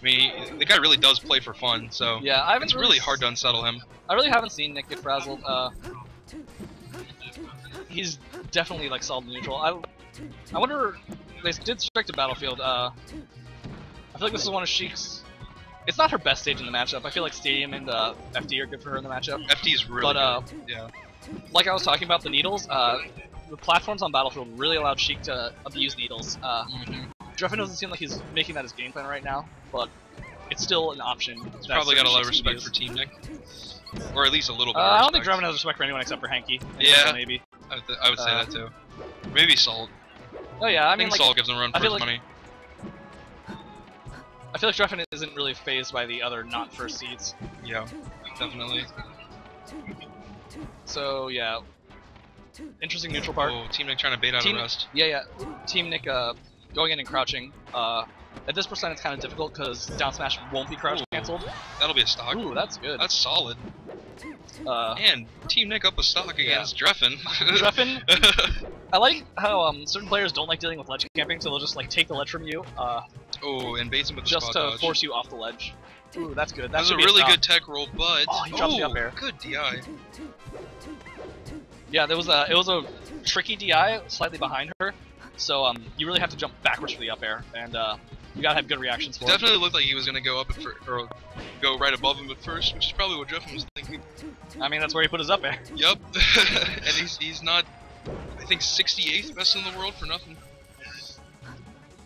I mean, the guy really does play for fun, so yeah, it's really hard to unsettle him. I really haven't seen Nick get frazzled. He's definitely like solid neutral. I wonder, they did strike to Battlefield. I feel like this is one of Sheik's. It's not her best stage in the matchup. I feel like Stadium and FD are good for her in the matchup. FD is really good. Yeah. Like I was talking about the needles, the platforms on Battlefield really allowed Sheik to abuse needles. Drephen doesn't seem like he's making that his game plan right now, but it's still an option. He's probably got a lot of respect for Team Nick. Or at least a little bit of I respect. don't think Drephen has respect for anyone except for Hanky. Yeah, maybe. I would say that too. Maybe Salt. Oh yeah, I mean, think Salt gives him a run for his money. I feel like Drephen isn't really phased by the other not first seeds. Yeah, definitely. So yeah, interesting neutral part. Oh, Team Nick trying to bait out a rest. Yeah. Team Nick going in and crouching. At this percent, it's kind of difficult because down smash won't be crouch canceled. That'll be a stock. Ooh, that's good. That's solid. And Team Nick up a stock against Drephen. Drephen. I like how certain players don't like dealing with ledge camping, so they'll just like take the ledge from you. Oh, and baits him with the just spot to dodge. force you off the ledge. Ooh, that's good. That was a really good tech roll, but he drops the up air. Good DI. Yeah, it was a tricky DI, slightly behind her. So you really have to jump backwards for the up air, and you gotta have good reactions for it. Definitely looked like he was gonna go up or go right above him at first, which is probably what Drephen was thinking. I mean, that's where he put his up air. Yep, and he's not, I think, 68th best in the world for nothing.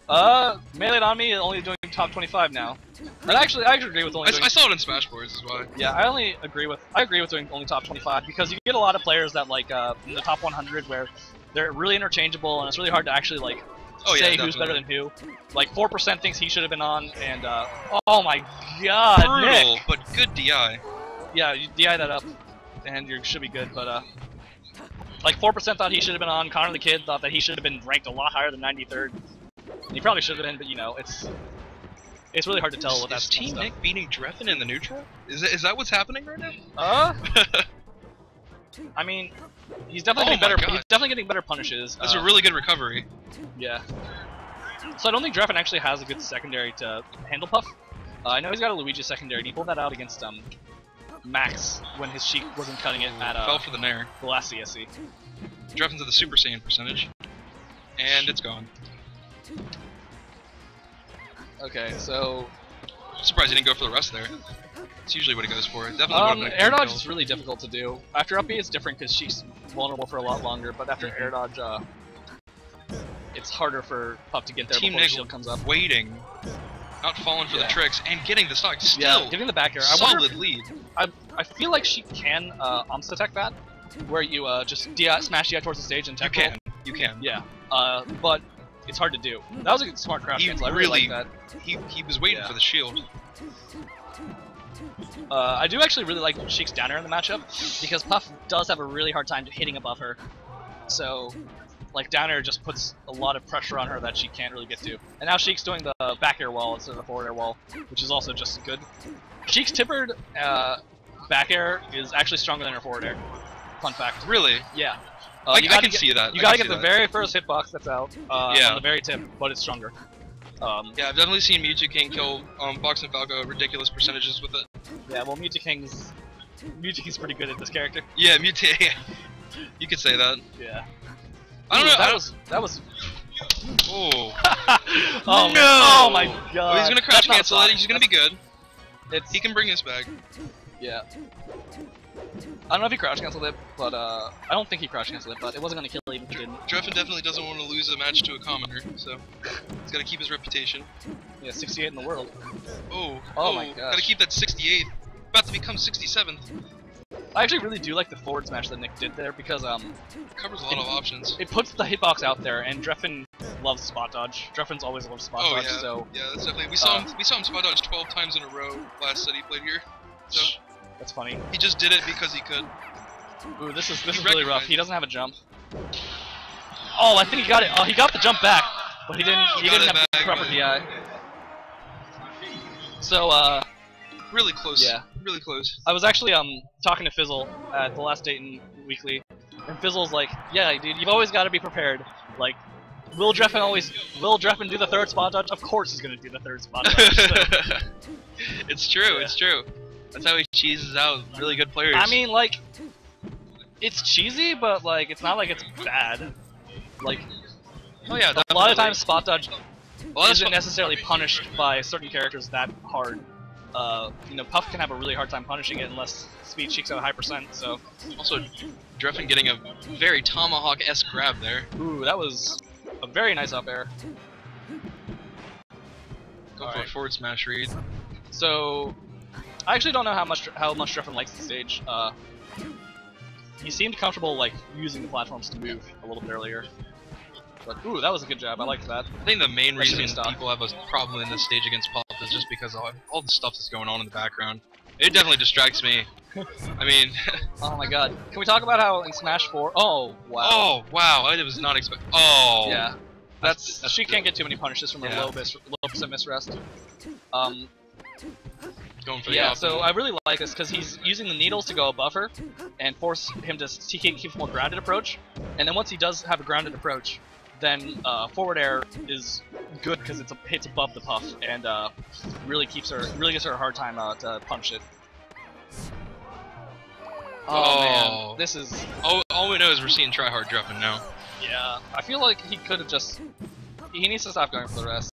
Melee on me only doing top 25 now. And I actually agree with only doing... I saw it in Smash Boards, is why. Yeah, I agree with doing only top 25 because you get a lot of players that like in the top 100 where they're really interchangeable and it's really hard to actually like say who's better than who. Like 4% thinks he should have been on, and oh my god, brutal, Nick. But good DI. Yeah, you DI that up, and you should be good. But like 4% thought he should have been on. Connor the Kid thought that he should have been ranked a lot higher than 93rd. He probably should have been, but you know, it's really hard to tell what that's. Is Team Nick beating Drephen in the neutral? Is that what's happening right now? I mean, he's definitely getting better. He's definitely getting better punishes. That's a really good recovery. Yeah. So I don't think Drephen actually has a good secondary to handle Puff. I know he's got a Luigi secondary, and he pulled that out against Max when his Sheik wasn't cutting it at fell for the nair. The last CSC. Drephen's at the Super Saiyan percentage, and it's gone. Okay, so I'm surprised he didn't go for the rest there. It's usually what he goes for. Definitely air dodge is really difficult to do. After up B, it's different because she's vulnerable for a lot longer. But after air dodge, it's harder for Puff to get there before the shield comes up. Waiting, not falling for the tricks, and getting the stock. Still, getting the back air. Solid lead. I feel like she can attack that, where you just smash DI towards the stage and tech roll. You can. Yeah. But it's hard to do. That was a smart crouch cancel. I really like that. He was waiting for the shield. I do actually really like Sheik's down air in the matchup because Puff does have a really hard time hitting above her. So, like, down air just puts a lot of pressure on her that she can't really get to. And now Sheik's doing the back air wall instead of the forward air wall, which is also just as good. Sheik's tippered back air is actually stronger than her forward air. Fun fact. Really? Yeah. I can see that. You gotta get the very first hitbox that's out on the very tip, but it's stronger. Yeah, I've definitely seen Mewtwo King kill Fox and Falco at ridiculous percentages with it. Yeah, well, Mewtwo King's pretty good at this character. Yeah, Mewtwo. You could say that. Yeah. I don't know. That was. Oh. Oh no! Oh my god! Oh, he's gonna crouch cancel it. He's gonna be good. He can bring this back. Yeah. I don't know if he crouch canceled it, but I don't think he crouch canceled it, but it wasn't gonna kill even if he didn't. Drephen definitely doesn't want to lose a match to a commoner, so he's gotta keep his reputation. Yeah, 68 in the world. Oh my gosh. Gotta keep that 68th. About to become 67th. I actually really do like the forward smash that Nick did there because covers a lot of options. It puts the hitbox out there, and Drephen loves spot dodge. Drephen's always loved spot dodge. Yeah. So yeah, that's definitely. We saw him spot dodge 12 times in a row last set he played here. So that's funny. He just did it because he could. Ooh, this is really rough. He doesn't have a jump. Oh, I think he got it. Oh, he got the jump back, but he didn't. He didn't have the proper DI. So really close. Yeah. Really close. I was actually talking to Fizzle at the last Dayton Weekly, and Fizzle's like, "Yeah, dude, you've always got to be prepared. Like, will Drephen do the third spot dodge? Of course he's gonna do the third spot dodge." So, It's true. Yeah. It's true. That's how he cheeses out really good players. I mean, like, it's cheesy, but like, it's not like it's bad. Like, oh yeah, a lot of times spot dodge well, isn't necessarily punished by certain characters that hard. You know, Puff can have a really hard time punishing it unless speed cheeks out a high percent. So also, Drephen getting a very tomahawk-esque grab there. ooh, that was a very nice up air. Go for a forward smash read. So I actually don't know how much Drephen likes the stage. He seemed comfortable like using the platforms to move a little bit earlier. But ooh, that was a good jab. I liked that. I think the main That should reason be stock. people have a problem in this stage against Puff is just because of all the stuff that's going on in the background. It definitely distracts me. I mean, Oh my god. Can we talk about how in Smash 4? Oh wow. oh wow, I was not expecting. Oh Yeah. That's she can't get too many punishes from her Yeah. low percent miss rest. going for the Yeah, optimal. so I really like this because he's using the needles to go above her and force him to keep a more grounded approach. And then once he does have a grounded approach, then forward air is good because it's hits above the Puff and really gives her a hard time to punish it. Oh man, this is all we know is we're seeing try hard Drephen now. yeah. I feel like he could have just he needs to stop going for the rest.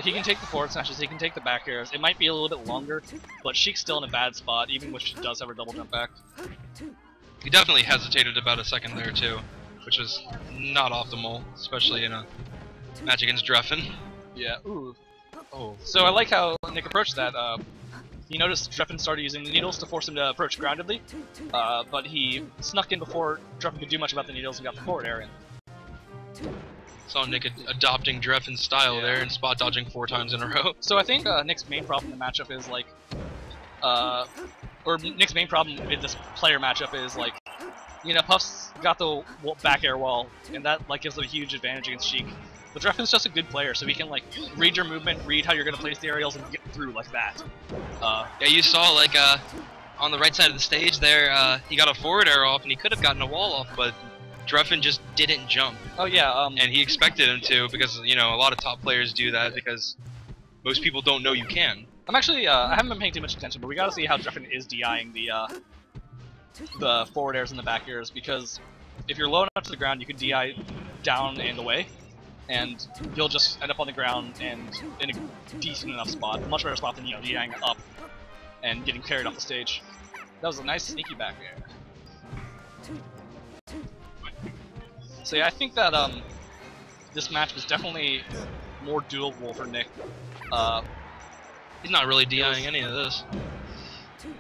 He can take the forward smashes, he can take the back airs. It might be a little bit longer, but Sheik's still in a bad spot, even when she does have her double jump back. He definitely hesitated about a second there too, which is not optimal, especially in a match against Drephen. Yeah. Ooh. Oh. So I like how Nick approached that. He noticed Drephen started using the needles to force him to approach groundedly, but he snuck in before Drephen could do much about the needles and got the forward air in. Saw Nick adopting Drephen's style Yeah. there and spot dodging 4 times in a row. So I think Nick's main problem in the matchup is like, or Nick's main problem in this player matchup is like, you know, Puff's got the back air wall, and that like gives him a huge advantage against Sheik. But Drephen's just a good player, so he can like read your movement, read how you're gonna place the aerials, and get through like that. Yeah, you saw like on the right side of the stage there, he got a forward air off and he could have gotten a wall off, but Drephen just didn't jump. Oh yeah. And he expected him to because, you know, a lot of top players do that because most people don't know you can. I'm actually I haven't been paying too much attention, but we gotta see how Drephen is DIing the forward airs and the back airs, because if you're low enough to the ground, you can DI down and away, and you'll just end up on the ground and in a decent enough spot, much better spot than, you know, DIing up and getting carried off the stage. That was a nice sneaky back air. So yeah, I think that this match was definitely more doable for Nick. He's not really DIing any of this.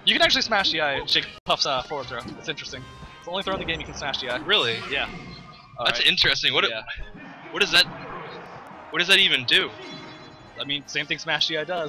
You can actually smash DI Shake Puff's forward throw. It's interesting. It's the only throw in the game you can smash DI. Really? Yeah. That's Alright. interesting. What Yeah. what does that even do? I mean, same thing Smash DI does.